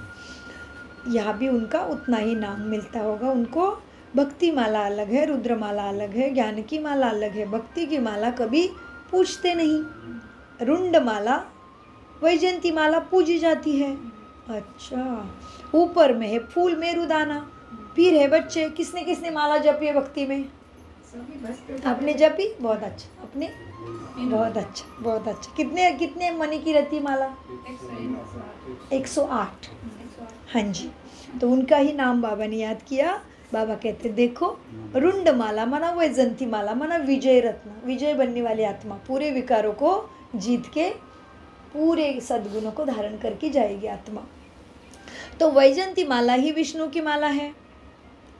यहाँ भी उनका उतना ही नाम मिलता होगा उनको। भक्ति माला अलग है, रुद्र माला अलग है, ज्ञान की माला अलग है। भक्ति की माला कभी पूछते नहीं। रुंड माला, वैजयंती माला पूजी जाती है। अच्छा, ऊपर में है फूल मेरुदाना। फिर है बच्चे, किसने किसने माला जपी है भक्ति में? आपने जपी? बहुत अच्छा। अपने? बहुत अच्छा, बहुत अच्छा। कितने कितने मनी की रहती माला? 108। हाँ जी, तो उनका ही नाम बाबा ने याद किया। बाबा कहते देखो, रुंड माला माना वैजयंती माला माना विजय रत्न, विजय बनने वाली आत्मा, पूरे विकारों को जीत के पूरे सद्गुणों को धारण करके जाएगी आत्मा। तो वैजयंती माला ही विष्णु की माला है,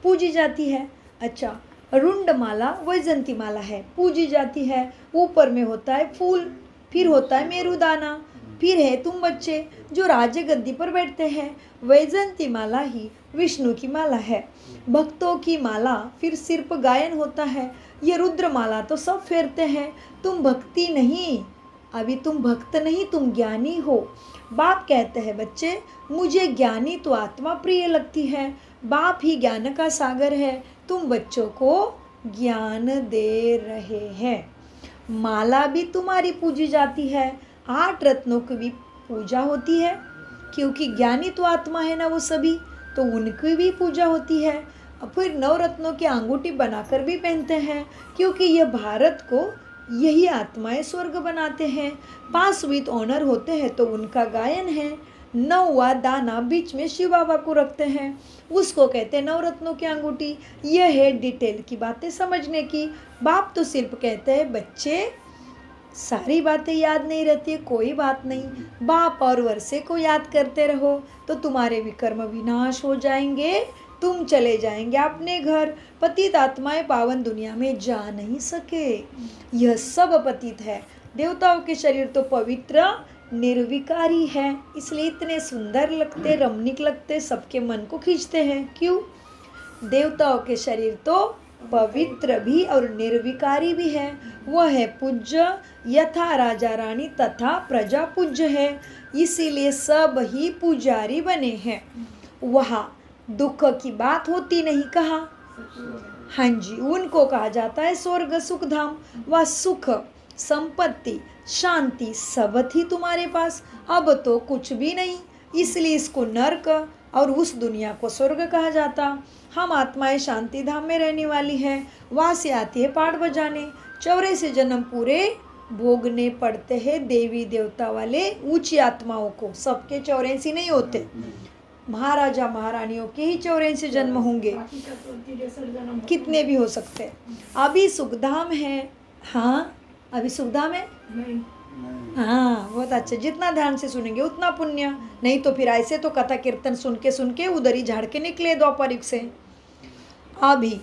पूजी जाती है। अच्छा, रुंड माला वैजयंती माला है, पूजी जाती है। ऊपर में होता है फूल, फिर होता है मेरुदाना, फिर है तुम बच्चे जो राज गद्दी पर बैठते हैं। वैजयंती माला ही विष्णु की माला है। भक्तों की माला फिर सिर्फ गायन होता है। ये रुद्र माला तो सब फेरते हैं। तुम भक्ति नहीं, अभी तुम भक्त नहीं, तुम ज्ञानी हो। बाप कहते हैं बच्चे, मुझे ज्ञानी तो आत्मा प्रिय लगती है। बाप ही ज्ञान का सागर है, तुम बच्चों को ज्ञान दे रहे हैं। माला भी तुम्हारी पूजी जाती है। 8 रत्नों की भी पूजा होती है, क्योंकि ज्ञानी तो आत्मा है ना वो सभी, तो उनकी भी पूजा होती है। और फिर 9 रत्नों की अंगूठी बनाकर भी पहनते हैं, क्योंकि यह भारत को यही आत्माएं स्वर्ग बनाते हैं। 5 विद ऑनर होते हैं तो उनका गायन है। 9वां दाना बीच में शिव बाबा को रखते हैं, उसको कहते हैं 9 रत्नों की अंगूठी। यह है डिटेल की बातें समझने की। बाप तो सिर्फ कहते हैं बच्चे सारी बातें याद नहीं रहती है, कोई बात नहीं। बाप और वर्षे को याद करते रहो तो तुम्हारे विकर्म विनाश हो जाएंगे, तुम चले जाएंगे अपने घर। पतित आत्माएं पावन दुनिया में जा नहीं सके। यह सब पतित है। देवताओं के शरीर तो पवित्र निर्विकारी है, इसलिए इतने सुंदर लगते, रमणीक लगते, सबके मन को खींचते हैं। क्यों? देवताओं के शरीर तो पवित्र भी और निर्विकारी भी है। वह है पूज्य, यथा राजा रानी तथा प्रजा पूज्य है, इसीलिए सब ही पुजारी बने हैं। वहाँ दुख की बात होती नहीं, कहा? हाँ जी, उनको कहा जाता है स्वर्ग सुख धाम। वह सुख, संपत्ति, शांति सब थी तुम्हारे पास, अब तो कुछ भी नहीं, इसलिए इसको नर्क और उस दुनिया को स्वर्ग कहा जाता। हम आत्माएं शांति धाम में रहने वाली है, वहाँ से आती है पाठ बजाने। 84 जन्म पूरे भोगने पड़ते हैं देवी देवता वाले ऊंची आत्माओं को। सबके 84 नहीं होते, महाराजा महारानियों के ही 84 जन्म होंगे, कितने भी हो सकते। अभी सुखधाम है। हाँ, अभी सुखधाम है। हाँ, बहुत अच्छा। जितना ध्यान से सुनेंगे उतना पुण्य, नहीं तो फिर ऐसे तो कथा कीर्तन सुन के उधर ही झाड़ के निकले द्वापरिक से। अभी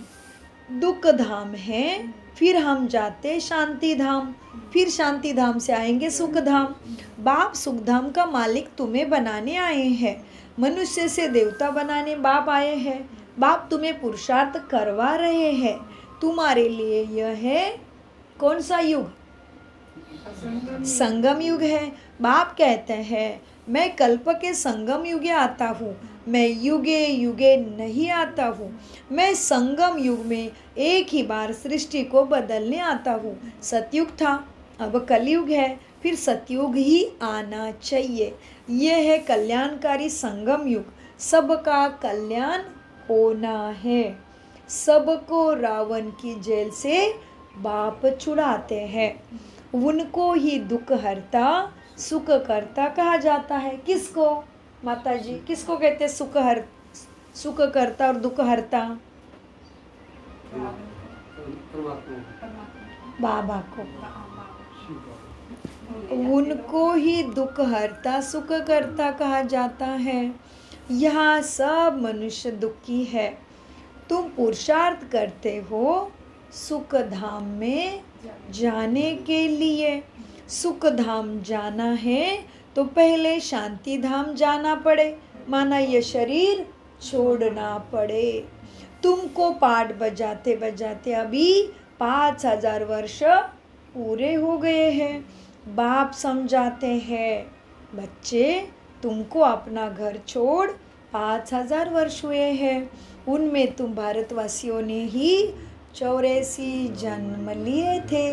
दुख धाम है, फिर हम जाते शांति धाम, फिर शांति धाम से आएंगे सुख धाम। बाप सुख धाम का मालिक तुम्हें बनाने आए हैं, मनुष्य से देवता बनाने बाप आए हैं। बाप तुम्हें पुरुषार्थ करवा रहे हैं। तुम्हारे लिए यह है कौन सा युग? संगम युग है। बाप कहते हैं मैं कल्प के संगम युगे आता हूँ, मैं युगे युगे नहीं आता हूँ। मैं संगम युग में एक ही बार सृष्टि को बदलने आता हूँ। सतयुग था, अब कलयुग है, फिर सतयुग ही आना चाहिए। यह है कल्याणकारी संगम युग। सबका कल्याण होना है। सबको रावण की जेल से बाप छुड़ाते हैं। उनको ही दुख हरता सुख करता कहा जाता है। किसको माता जी, किसको कहते हैं सुख करता और दुख हरता? परमात्मा बाबा को। बाबा उनको ही दुख हरता सुख करता कहा जाता है। यहाँ सब मनुष्य दुखी है। तुम पुरुषार्थ करते हो सुख धाम में जाने के लिए। सुख धाम जाना है तो पहले शांति धाम जाना पड़े, माना ये शरीर छोड़ना पड़े। तुमको पाठ बजाते बजाते अभी 5000 वर्ष पूरे हो गए हैं। बाप समझाते हैं, बच्चे तुमको अपना घर छोड़ 5000 वर्ष हुए हैं। उनमें तुम भारतवासियों ने ही 84 जन्म लिए थे।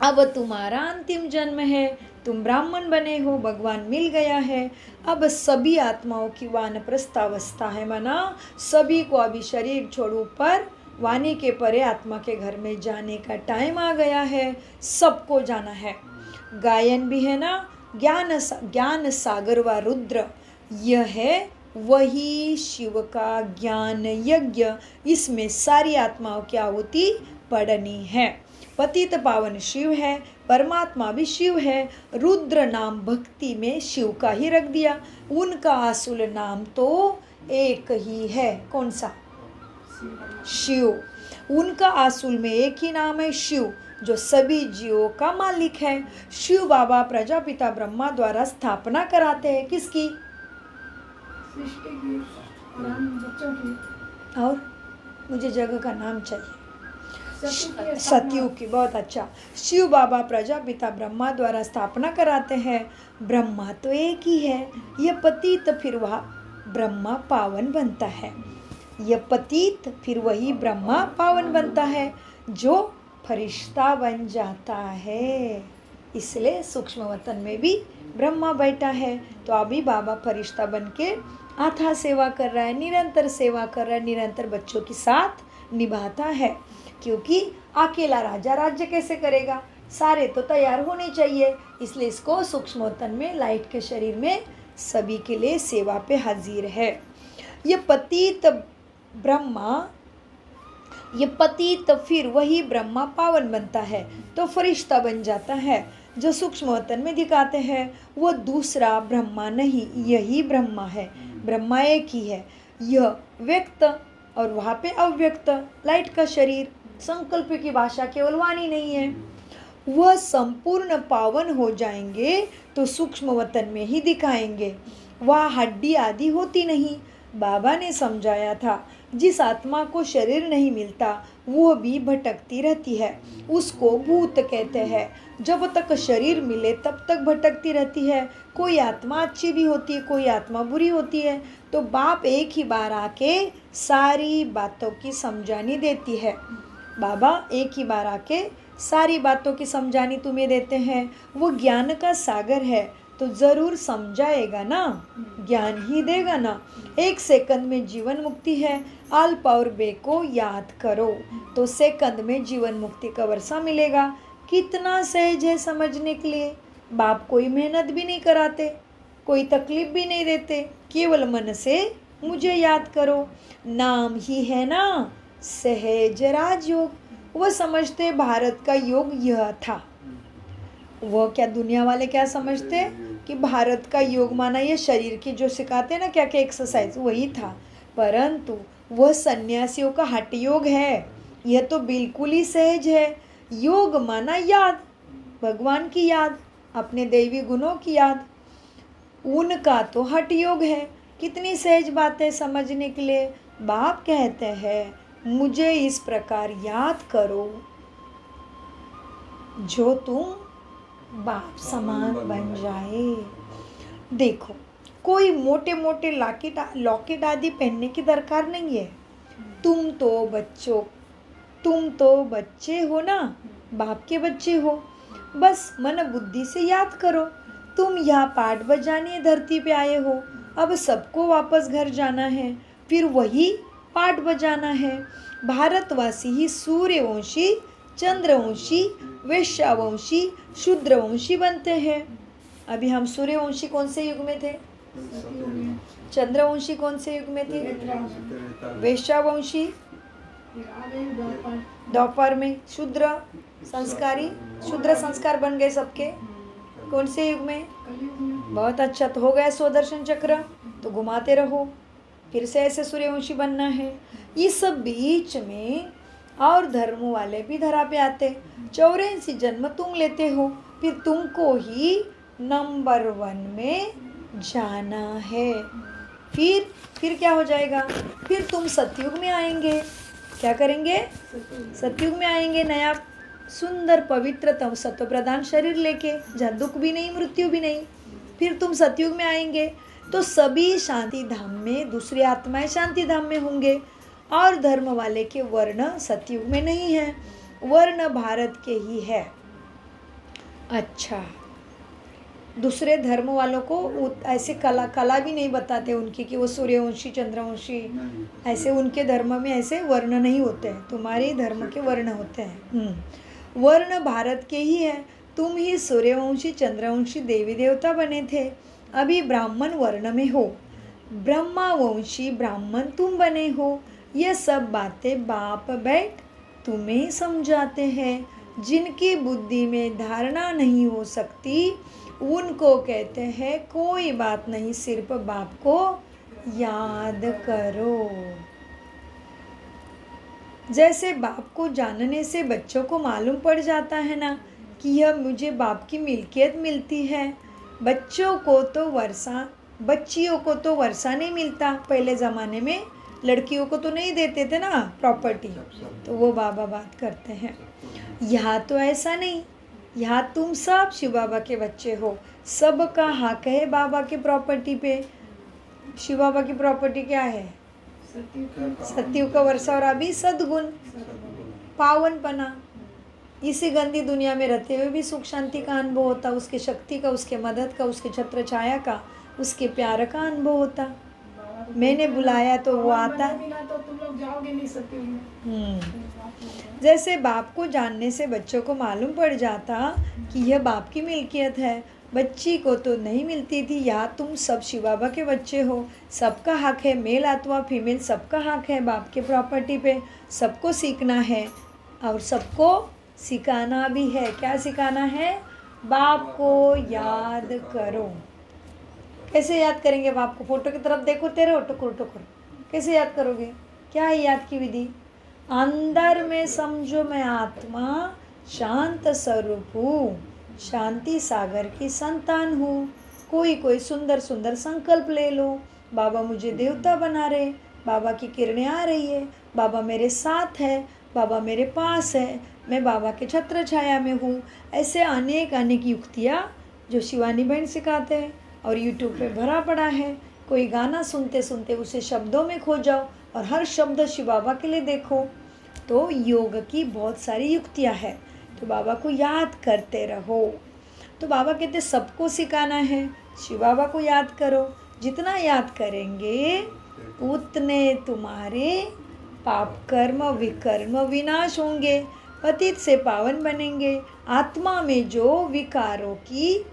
अब तुम्हारा अंतिम जन्म है, तुम ब्राह्मण बने हो, भगवान मिल गया है। अब सभी आत्माओं की वानप्रस्थावस्था है, माना सभी को अभी शरीर छोड़ ऊपर वाणी के परे आत्मा के घर में जाने का टाइम आ गया है। सबको जाना है। गायन भी है ना, ज्ञान सागर व रुद्र, यह है वही शिव का ज्ञान यज्ञ। इसमें सारी आत्माओं की आहुति पड़नी है। पतित पावन शिव है, परमात्मा भी शिव है। रुद्र नाम भक्ति में शिव का ही रख दिया। उनका असुल नाम तो एक ही है, कौन सा? शिव। उनका असुल में एक ही नाम है शिव, जो सभी जीवों का मालिक है। शिव बाबा प्रजापिता ब्रह्मा द्वारा स्थापना कराते हैं। किसकी? सृष्टि की और हम बच्चों की। और मुझे जगह का नाम चाहिए। सत्य सतयुग की। बहुत अच्छा। शिव बाबा प्रजापिता ब्रह्मा द्वारा स्थापना कराते हैं। ब्रह्मा तो एक ही है। यह पतित फिर वह ब्रह्मा पावन बनता है। यह पतित फिर वही ब्रह्मा पावन बनता है, जो फरिश्ता बन जाता है। इसलिए सूक्ष्म वतन में भी ब्रह्मा बैठा है। तो अभी बाबा फरिश्ता बन के आथा सेवा कर रहा है, निरंतर सेवा कर रहा है, निरंतर बच्चों के साथ निभाता है। क्योंकि अकेला राजा राज्य कैसे करेगा, सारे तो तैयार होने चाहिए। इसलिए इसको सूक्ष्म वतन में लाइट के शरीर में सभी के लिए सेवा पे हाजिर है। ये पतित ब्रह्मा, ये पतित फिर वही ब्रह्मा पावन बनता है, तो फरिश्ता बन जाता है। जो सूक्ष्म वतन में दिखाते हैं वो दूसरा ब्रह्मा नहीं, यही ब्रह्मा है। ब्रह्मा एक ही है। यह व्यक्त और वहाँ पे अव्यक्त, लाइट का शरीर, संकल्प की भाषा केवल वाणी नहीं है। वह संपूर्ण पावन हो जाएंगे तो सूक्ष्म वतन में ही दिखाएंगे। वह हड्डी आदि होती नहीं। बाबा ने समझाया था, जिस आत्मा को शरीर नहीं मिलता वो भी भटकती रहती है, उसको भूत कहते हैं। जब तक शरीर मिले तब तक भटकती रहती है। कोई आत्मा अच्छी भी होती है, कोई आत्मा बुरी होती है। तो बाप एक ही बार आके सारी बातों की समझानी देती है। बाबा एक ही बार आके सारी बातों की समझानी तुम्हें देते हैं। वो ज्ञान का सागर है, तो ज़रूर समझाएगा ना, ज्ञान ही देगा ना। 1 सेकंड में जीवन मुक्ति है। अल्प और बे को याद करो तो सेकंड में जीवन मुक्ति का वर्षा मिलेगा। कितना सहज है समझने के लिए। बाप कोई मेहनत भी नहीं कराते, कोई तकलीफ भी नहीं देते, केवल मन से मुझे याद करो। नाम ही है ना सहज राजयोग। वह समझते भारत का योग यह था। वो क्या दुनिया वाले क्या समझते कि भारत का योग माना ये शरीर की जो सिखाते ना क्या क्या एक्सरसाइज, वही था। परंतु वह सन्यासियों का हठ योग है। यह तो बिल्कुल ही सहज है। योग माना याद, भगवान की याद, अपने दैवी गुणों की याद। उनका तो हठ योग है। कितनी सहज बात है समझने के लिए। बाप कहते हैं मुझे इस प्रकार याद करो जो तुम बाप समान बन जाए। देखो, कोई मोटे मोटे लॉकेट आदि पहनने की दरकार नहीं है। तुम तो बच्चे हो ना, बाप के बच्चे हो। बस मन बुद्धि से याद करो। तुम यहाँ पाठ बजाने धरती पे आए हो। अब सबको वापस घर जाना है, फिर वही पाठ बजाना है। भारतवासी ही सूर्यवंशी, चंद्रवंशी, वैश्यवंशी, शूद्रवंशी बनते हैं। अभी हम सूर्यवंशी कौन से युग में थे? चंद्रवंशी कौन से युग में थे? वैश्यवंशी दोपहर में शूद्र संस्कारी, शूद्र संस्कार बन गए सबके। कौन से युग में? कलयुग में। बहुत अच्छा, तो हो गया स्वदर्शन चक्र, तो घुमाते रहो, फिर से ऐसे सूर्यवंशी बनना है। इस बीच में और धर्म वाले भी धरा पे आते। 84 जन्म तुम लेते हो, फिर तुमको ही नंबर 1 में जाना है। फिर क्या हो जाएगा? फिर तुम सतयुग में आएंगे। क्या करेंगे? सतयुग में आएंगे, नया सुंदर पवित्रतम सत्व प्रधान शरीर लेके, जहाँ दुख भी नहीं मृत्यु भी नहीं। फिर तुम सतयुग में आएंगे तो सभी शांति धाम में, दूसरी आत्माएं शांति धाम में होंगे। और धर्म वाले के वर्ण सतयुग में नहीं है, वर्ण भारत के ही है। अच्छा, दूसरे धर्म वालों को ऐसे कला भी नहीं बताते उनकी कि वो सूर्यवंशी चंद्रवंशी, ऐसे उनके धर्म में ऐसे वर्ण नहीं होते हैं। तुम्हारे धर्म के वर्ण होते हैं। वर्ण भारत के ही है। तुम ही सूर्यवंशी चंद्रवंशी देवी देवता बने थे, अभी ब्राह्मण वर्ण में हो। ब्रह्मावंशी ब्राह्मण तुम बने हो। ये सब बातें बाप बैठ तुम्हें समझाते हैं। जिनकी बुद्धि में धारणा नहीं हो सकती उनको कहते हैं कोई बात नहीं, सिर्फ बाप को याद करो। जैसे बाप को जानने से बच्चों को मालूम पड़ जाता है ना कि यह मुझे बाप की मिल्कियत मिलती है। बच्चियों को तो वर्षा नहीं मिलता। पहले ज़माने में लड़कियों को तो नहीं देते थे ना प्रॉपर्टी, तो वो बाबा बात करते हैं। यहाँ तो ऐसा नहीं, यहाँ तुम सब शिव बाबा के बच्चे हो, सबका हक है बाबा के प्रॉपर्टी पे। शिव बाबा की प्रॉपर्टी क्या है? सतयुग का वर्षा और अभी सद्गुण, पावनपना। इसी गंदी दुनिया में रहते हुए भी सुख शांति का अनुभव होता, उसके शक्ति का, उसके मदद का, उसके छत्र छाया का, उसके प्यार का अनुभव होता। मैंने बुलाया तो वो आता। तो तुम लोग जाओगे नहीं सतयुग में। जैसे बाप को जानने से बच्चों को मालूम पड़ जाता कि यह बाप की मिल्कियत है, बच्ची को तो नहीं मिलती थी। यहाँ तुम सब शिव बाबा के बच्चे हो, सबका हक है, मेल अथवा फीमेल सबका हक है बाप के प्रॉपर्टी पे। सबको सीखना है और सबको सिखाना भी है। क्या सिखाना है? बाप को याद करो। कैसे याद करेंगे बाप को? फोटो की तरफ देखो तेरे, टुकुर टुकुर। कैसे याद करोगे? क्या है याद की विधि? अंदर में समझो मैं आत्मा शांत स्वरूप हूँ, शांति सागर की संतान हूँ। कोई सुंदर सुंदर संकल्प ले लो। बाबा मुझे देवता बना रहे, बाबा की किरणें आ रही है, बाबा मेरे साथ है, बाबा मेरे पास है, मैं बाबा के छत्र छाया में हूँ। ऐसे अनेक युक्तियाँ जो शिवानी बहन सिखाते हैं और यूट्यूब पे भरा पड़ा है। कोई गाना सुनते सुनते उसे शब्दों में खो जाओ और हर शब्द शिव बाबा के लिए देखो। तो योग की बहुत सारी युक्तियाँ हैं, तो बाबा को याद करते रहो। तो बाबा कहते सबको सिखाना है, शिव बाबा को याद करो। जितना याद करेंगे उतने तुम्हारे पाप कर्म विकर्म विनाश होंगे, पतित से पावन बनेंगे। आत्मा में जो विकारों की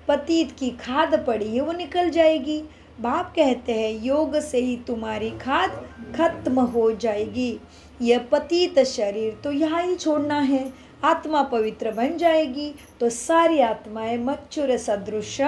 पतित की खाद पड़ी है वो निकल जाएगी। बाप कहते हैं योग से ही तुम्हारी खाद खत्म हो जाएगी। यह पतित शरीर तो यहाँ ही छोड़ना है, आत्मा पवित्र बन जाएगी तो सारी आत्माएं मच्छर सदृश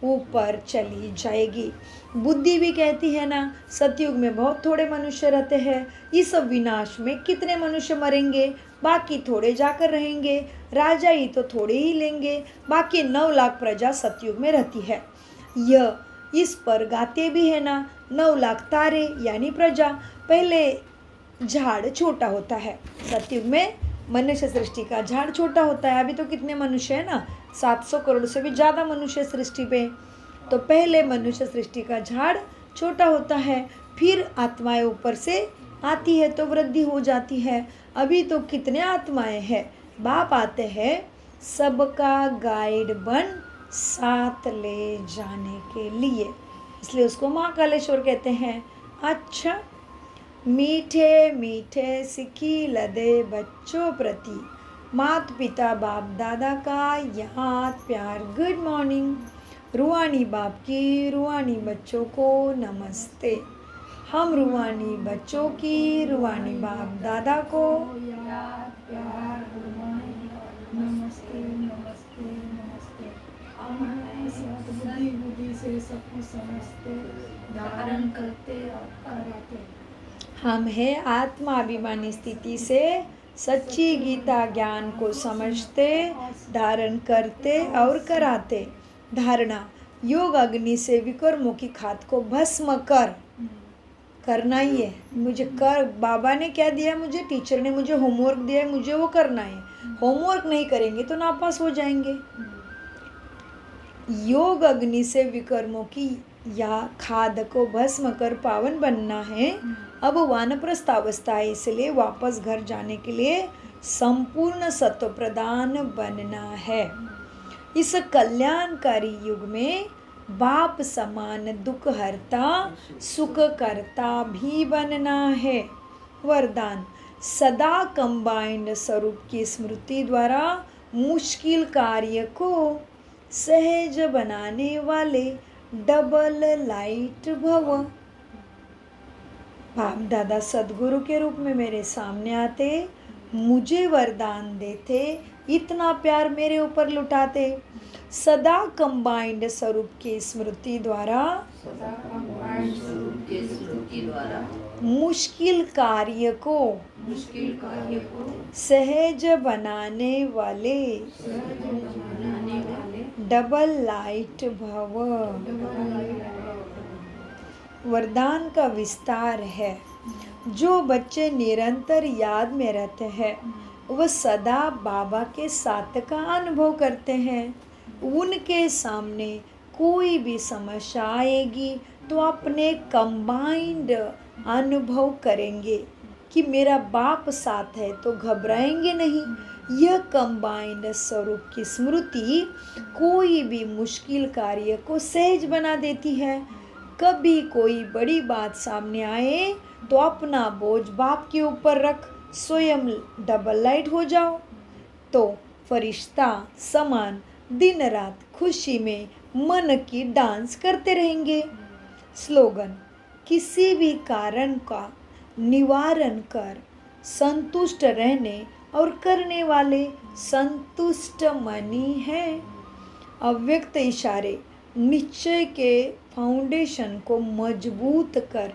ऊपर चली जाएगी। बुद्धि भी कहती है ना, सतयुग में बहुत थोड़े मनुष्य रहते हैं, इस विनाश में कितने मनुष्य मरेंगे, बाकी थोड़े जाकर रहेंगे, राजा ही तो थोड़े ही लेंगे, बाकी 9 लाख प्रजा सतयुग में रहती है। यह इस पर गाते भी है ना, 9 लाख तारे यानी प्रजा। पहले झाड़ छोटा होता है, सतयुग में मनुष्य सृष्टि का झाड़ छोटा होता है। अभी तो कितने मनुष्य है ना, 700 करोड़ से भी ज़्यादा मनुष्य सृष्टि पे। तो पहले मनुष्य सृष्टि का झाड़ छोटा होता है, फिर आत्माएं ऊपर से आती है तो वृद्धि हो जाती है। अभी तो कितने आत्माएं हैं, बाप आते हैं सबका गाइड बन साथ ले जाने के लिए, इसलिए उसको महाकालेश्वर कहते हैं। अच्छा, मीठे मीठे सिखी लदे बच्चों प्रति मात पिता बाप दादा का याद प्यार गुड मॉर्निंग। रूहानी बाप की रूहानी बच्चों को नमस्ते। हम रूहानी बच्चों की रूहानी बाप दादा को याद प्यार गुरबानी नमस्ते नमस्ते नमस्ते हम सद्बुद्धि बुद्धि से सब कुछ समझते धारण करते और कराते हम है आत्माभिमानी स्थिति से सच्ची गीता ज्ञान को समझते धारण करते और कराते। धारणा योग अग्नि से विकर्मों की खाद को भस्म करना ही है। मुझे कर बाबा ने क्या दिया, मुझे टीचर ने मुझे होमवर्क दिया है, मुझे वो करना है। होमवर्क नहीं करेंगे तो नापास हो जाएंगे। योग अग्नि से विकर्मों की या खाद को भस्म कर पावन बनना है। अब वानप्रस्थ अवस्था है, इसलिए वापस घर जाने के लिए संपूर्ण सत्व प्रदान बनना है। इस कल्याणकारी युग में बाप समान दुख हरता सुख करता भी बनना है। वरदान सदा कंबाइंड स्वरूप की स्मृति द्वारा मुश्किल कार्य को सहज बनाने वाले डबल लाइट भव। बाप दादा सदगुरु के रूप में मेरे सामने आते, मुझे वरदान देते, इतना प्यार मेरे ऊपर लुटाते। सदा कंबाइंड स्वरूप की स्मृति द्वारा मुश्किल कार्य को सहज बनाने वाले डबल लाइट भव। वरदान का विस्तार है। जो बच्चे निरंतर याद में रहते हैं वह सदा बाबा के साथ का अनुभव करते हैं। उनके सामने कोई भी समस्या आएगी तो अपने कंबाइंड अनुभव करेंगे कि मेरा बाप साथ है, तो घबराएंगे नहीं। यह कंबाइंड स्वरूप की स्मृति कोई भी मुश्किल कार्य को सहज बना देती है। कभी कोई बड़ी बात सामने आए तो अपना बोझ बाप के ऊपर रख स्वयं डबल लाइट हो जाओ, तो फरिश्ता समान दिन रात खुशी में मन की डांस करते रहेंगे। स्लोगन किसी भी कारण का निवारण कर संतुष्ट रहने और करने वाले संतुष्ट मनी है। अव्यक्त इशारे निश्चय के फाउंडेशन को मजबूत कर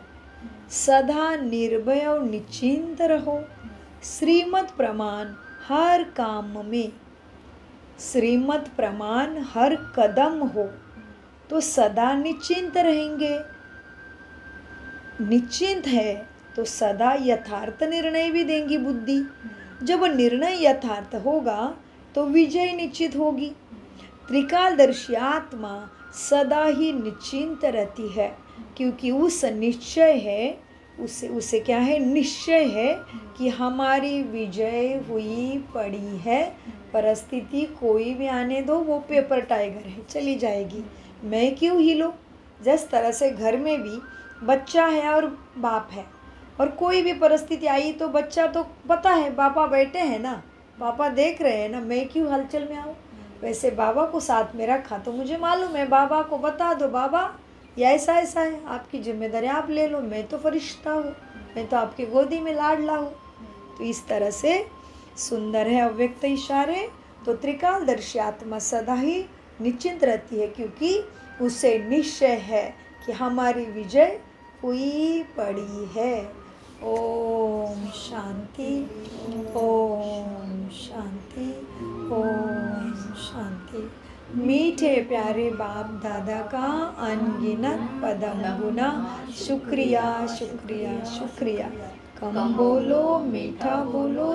सदा निर्भय और निश्चिंत रहो। श्रीमत प्रमाण हर काम में, श्रीमत प्रमाण हर कदम हो तो सदा निश्चिंत रहेंगे। निश्चिंत है तो सदा यथार्थ निर्णय भी देंगी बुद्धि। जब निर्णय यथार्थ होगा तो विजय निश्चित होगी। त्रिकालदर्शी आत्मा सदा ही निश्चिंत रहती है, क्योंकि उस निश्चय है, उसे क्या है, निश्चय है कि हमारी विजय हुई पड़ी है। परिस्थिति कोई भी आने दो, वो पेपर टाइगर है, चली जाएगी, मैं क्यों हिलो। जिस तरह से घर में भी बच्चा है और बाप है, और कोई भी परिस्थिति आई तो बच्चा तो पता है पापा बैठे हैं ना, पापा देख रहे हैं ना, मैं क्यों हलचल में आऊँ। वैसे बाबा को साथ में रखा तो मुझे मालूम है, बाबा को बता दो, बाबा ये ऐसा ऐसा है, आपकी जिम्मेदारी आप ले लो, मैं तो फरिश्ता हूँ, मैं तो आपकी गोदी में लाडला हूँ। तो इस तरह से सुंदर है अव्यक्त इशारे। तो त्रिकालदर्शी आत्मा सदा ही निश्चिंत रहती है, क्योंकि उसे निश्चय है कि हमारी विजय हुई पड़ी है। ओम शांति, ओम शांति, ओम शांति। मीठे प्यारे बाप दादा का अनगिनत पदम गुना शुक्रिया शुक्रिया शुक्रिया। कम बोलो, मीठा बोलो।